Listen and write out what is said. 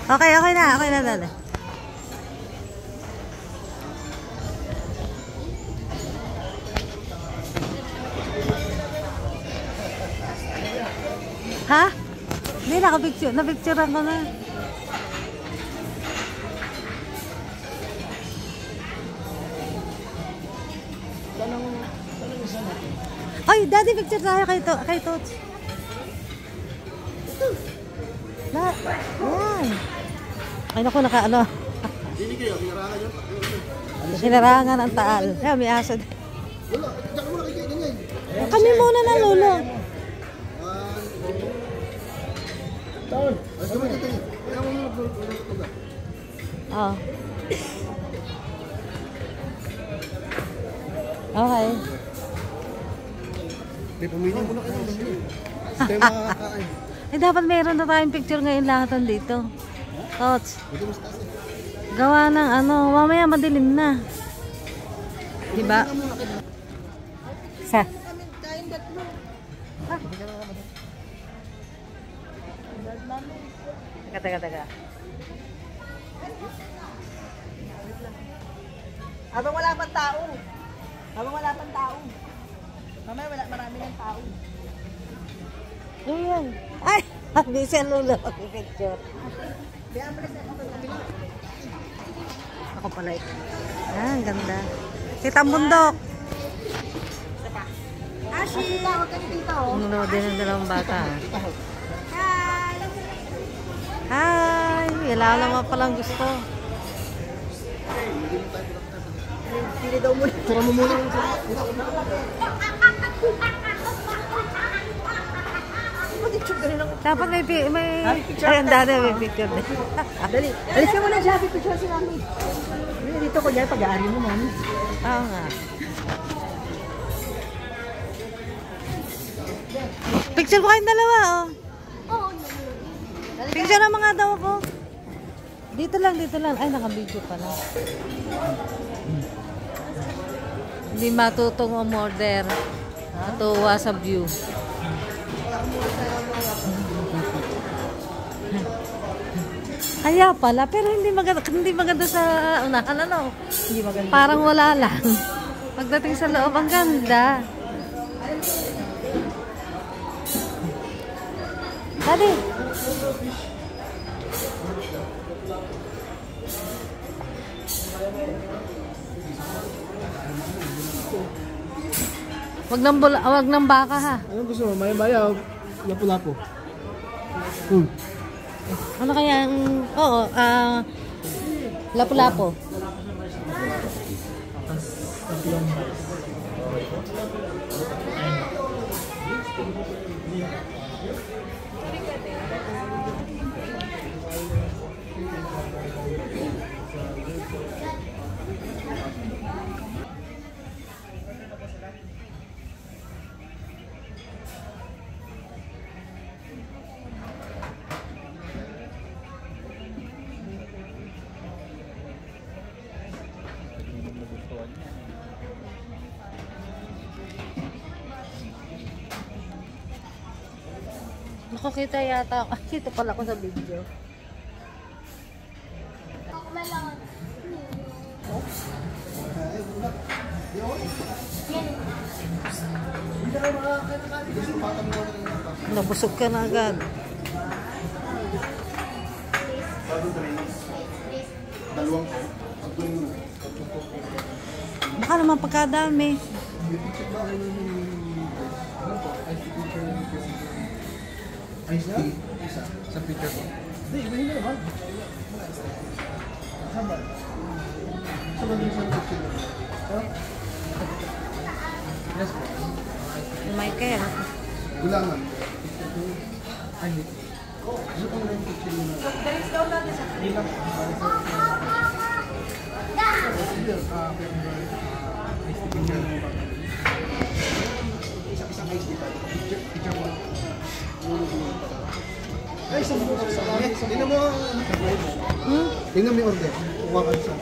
Okay, okay na. Okay na, dali. Ha? Hindi, nakapicture. Napicturean ko na. Ay, daddy, picture tayo kay Tots. Yan. Ay, naku, naka-ano. Hindi kayo, hinarangan yun. Hinarangan ang taal. Yan, may aso. Wala, tsaka muna kayo ganyan. Kami muna na, Lolo. Taon. Ay, gawin natin. Kaya mo muna pagka. Oh. Okay. May pumili muna kayo. Tayo makakain. Eh, dapat meron na tayong picture ngayon lahat dito. Tots. Gawa ng ano, mamaya madilim na. Diba? Sa? Teka. Habang wala pang tao. Mamaya wala marami ng tao. Ayan. Ay! Hindi siya Lolo. Picture. Ako pala ito. Ah, ang ganda. Kita ang bundok. Ashi! Huwag kami dito. Ano din ang dalawang bata. Hi! Wala naman palang gusto. Pili daw muna. Tara mo muna. Dapat may ay, ang dada may picture din. Dali. Alis ka muna siya. Picture si Mami. Dito ko dyan. Pag-aari mo, Mami. Oo nga. Picture ko kayong dalawa, oh. Picture na mga daw ako. Dito lang. Ay, naka-video pala. Hindi matutong umorder. Natuwa sa view. Kaya pala, pero hindi maganda sa unahan, ano? Hindi maganda. Parang wala lang. Pagdating sa loob, ang ganda. Daddy. Wag ng baka, ha. Anong gusto mo? Maya-maya, lapu-lapu. Ano kaya ang... Oo, lapu-lapu. Nakakita yata ako. Dito pala ako sa video. Nabusog ka na agad. Baka naman pagkadami. Ice tea, isa, sa picture ko. Hindi, hindi naman. Saba din sa picture ko. Yes po. Michael. Gulangan. Ay, hindi. Ano pang rin picture mo na? Dalis daw natin sa Hindi lang. Isang ice tea. Picture mo. Ay, isang bukas sa kami. Tingnan mo yung order. Kuha ka sa